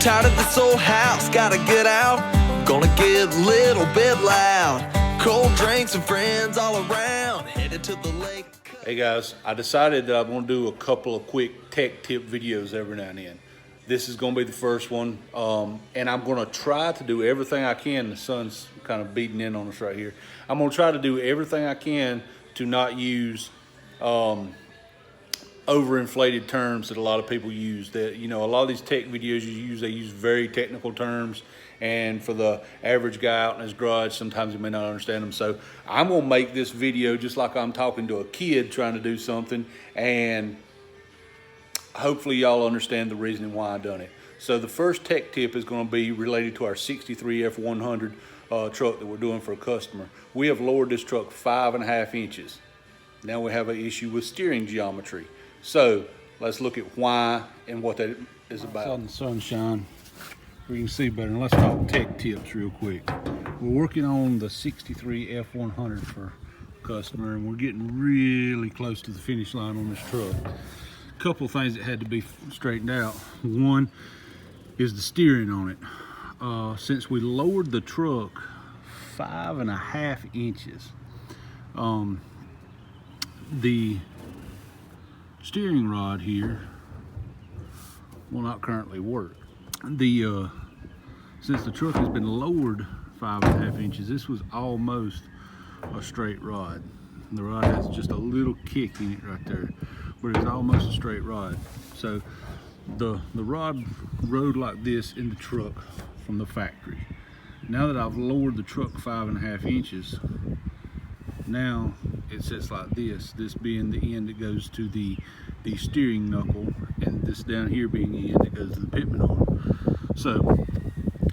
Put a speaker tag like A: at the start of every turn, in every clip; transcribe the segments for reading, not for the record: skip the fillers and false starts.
A: Tired of this old house, gotta get out. Gonna get a little bit loud. Cold drinks and friends all around. Headed to the lake.
B: Hey guys, I decided that I'm gonna do a couple of quick tech tip videos every now and then. This is gonna be the first one, and I'm gonna try to do everything I can. The sun's kind of beating in on us right here. I'm gonna try to do everything I can to not use overinflated terms that a lot of people use. That, you know, a lot of these tech videos they use very technical terms, and for the average guy out in his garage, sometimes he may not understand them. So I'm gonna make this video just like I'm talking to a kid trying to do something, and hopefully y'all understand the reasoning why I done it. So the first tech tip is gonna be related to our 63 F100 truck that we're doing for a customer. We have lowered this truck 5.5 inches. Now we have an issue with steering geometry. So let's look at why and what that is about. Out in the sunshine, we can see better. And let's talk tech tips real quick. We're working on the 63 F100 for a customer, and we're getting really close to the finish line on this truck. A couple of things that had to be straightened out. One is the steering on it. Since we lowered the truck 5.5 inches, the steering rod here will not currently work. Since the truck has been lowered 5.5 inches, this was almost a straight rod. The rod has just a little kick in it right there, but it's almost a straight rod. So the rod rode like this in the truck from the factory. Now that I've lowered the truck 5.5 inches, now it sits like this being the end that goes to the steering knuckle, and this down here being the end that goes to the pitman arm. So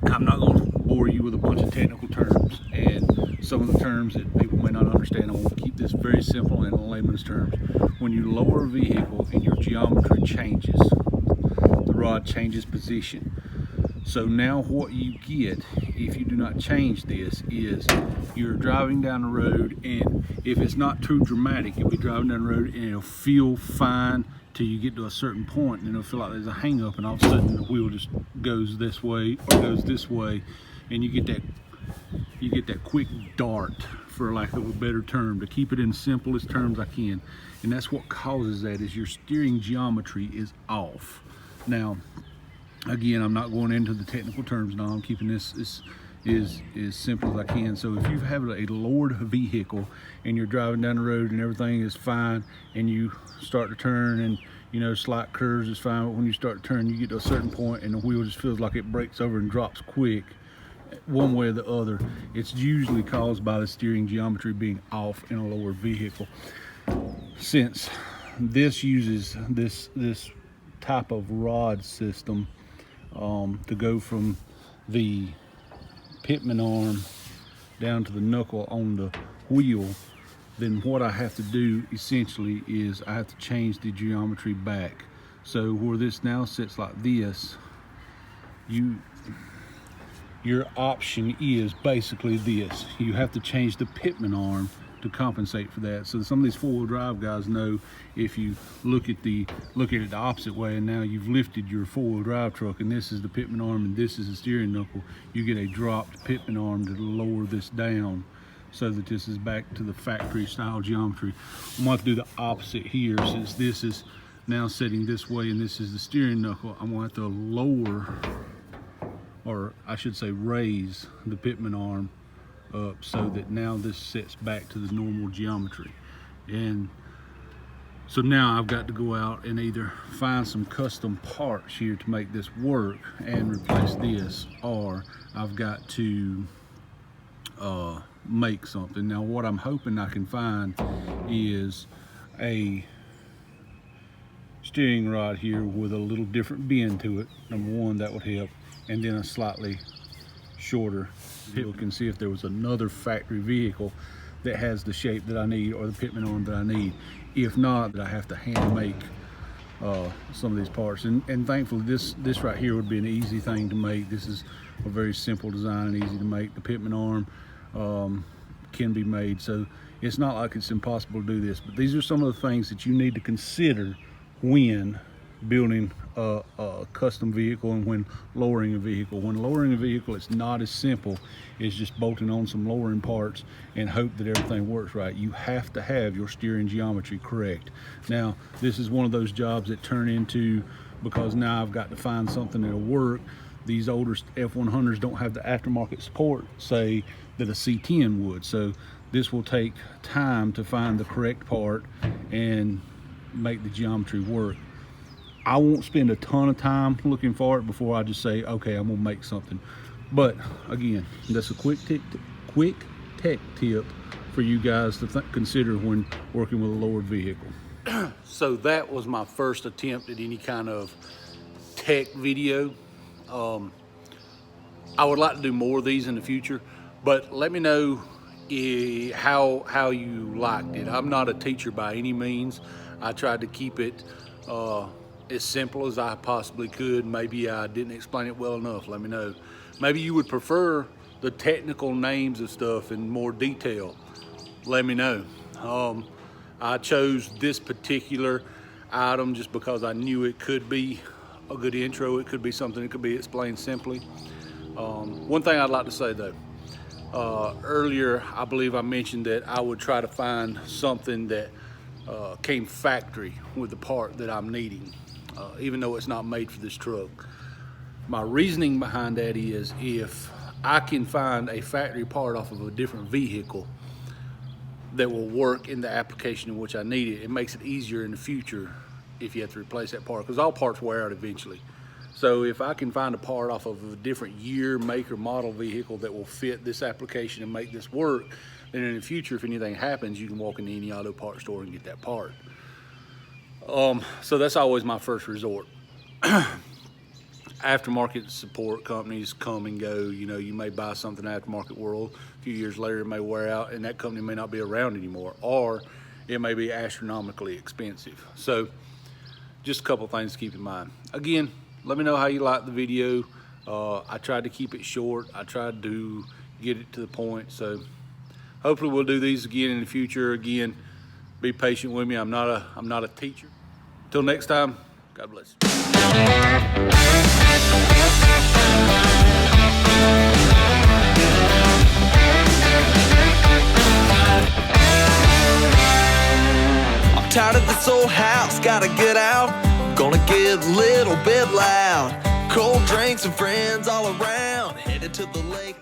B: I'm not going to bore you with a bunch of technical terms and some of the terms that people may not understand. I want to keep this very simple and in layman's terms. When you lower a vehicle and your geometry changes, the rod changes position. So now what you get if you do not change this is you're driving down the road, and if it's not too dramatic, you'll be driving down the road and it'll feel fine till you get to a certain point, and it'll feel like there's a hang up, and all of a sudden the wheel just goes this way or goes this way, and you get that quick dart, for lack of a better term, to keep it in the simplest terms I can. And that's what causes that, is your steering geometry is off. Now again, I'm not going into the technical terms now. I'm keeping this as simple as I can. So if you have a lowered vehicle and you're driving down the road and everything is fine, and you start to turn, and you know, slight curves is fine, but when you start to turn, you get to a certain point and the wheel just feels like it breaks over and drops quick one way or the other, it's usually caused by the steering geometry being off in a lower vehicle. Since this uses this type of rod system to go from the pitman arm down to the knuckle on the wheel, then what I have to do essentially is I have to change the geometry back. So where this now sits like this, your option is basically this. You have to change the pitman arm to compensate for that. So some of these four-wheel drive guys know, if you look at it the opposite way, and now you've lifted your four-wheel drive truck, and this is the pitman arm and this is the steering knuckle, you get a dropped pitman arm to lower this down so that this is back to the factory style geometry. I'm going to have to do the opposite here. Since this is now sitting this way and this is the steering knuckle, I'm going to have to lower, or I should say raise, the pitman arm up so that now this sets back to the normal geometry. And so now I've got to go out and either find some custom parts here to make this work and replace this, or I've got to make something. Now what I'm hoping I can find is a steering rod here with a little different bend to it. Number one, that would help, and then a slightly shorter. Look and see if there was another factory vehicle that has the shape that I need, or the pitman arm that I need. If not, that I have to hand make some of these parts, and thankfully this right here would be an easy thing to make. This is a very simple design and easy to make. The pitman arm can be made, so it's not like it's impossible to do this. But these are some of the things that you need to consider when building a custom vehicle and when lowering a vehicle. When lowering a vehicle, it's not as simple as just bolting on some lowering parts and hope that everything works right. You have to have your steering geometry correct. Now, this is one of those jobs that turn into, because now I've got to find something that'll work. These older F100s don't have the aftermarket support, say, that a C10 would. So this will take time to find the correct part and make the geometry work. I won't spend a ton of time looking for it before I just say, okay, I'm gonna make something. But again, that's a quick tech tip for you guys to consider when working with a lowered vehicle. So that was my first attempt at any kind of tech video. I would like to do more of these in the future, but let me know how you liked it. I'm not a teacher by any means. I tried to keep it as simple as I possibly could. Maybe I didn't explain it well enough. Let me know. Maybe you would prefer the technical names of stuff in more detail. Let me know. I chose this particular item just because I knew it could be a good intro. It could be something that could be explained simply. One thing I'd like to say though, earlier I believe I mentioned that I would try to find something that came factory with the part that I'm needing, even though it's not made for this truck. My reasoning behind that is, if I can find a factory part off of a different vehicle that will work in the application in which I need it, it makes it easier in the future if you have to replace that part, because all parts wear out eventually. So if I can find a part off of a different year, make, or model vehicle that will fit this application and make this work, then in the future, if anything happens, you can walk into any auto parts store and get that part. So that's always my first resort. Aftermarket support companies come and go. You know, you may buy something aftermarket world, a few years later it may wear out and that company may not be around anymore, or it may be astronomically expensive. So just a couple things to keep in mind. Again, let me know how you like the video. I tried to keep it short. I tried to get it to the point. So hopefully we'll do these again in the future. Again, be patient with me. I'm not a teacher. Till next time, God bless.
A: I'm tired of this old house, gotta get out. Gonna get a little bit loud. Cold drinks and friends all around. Headed to the lake.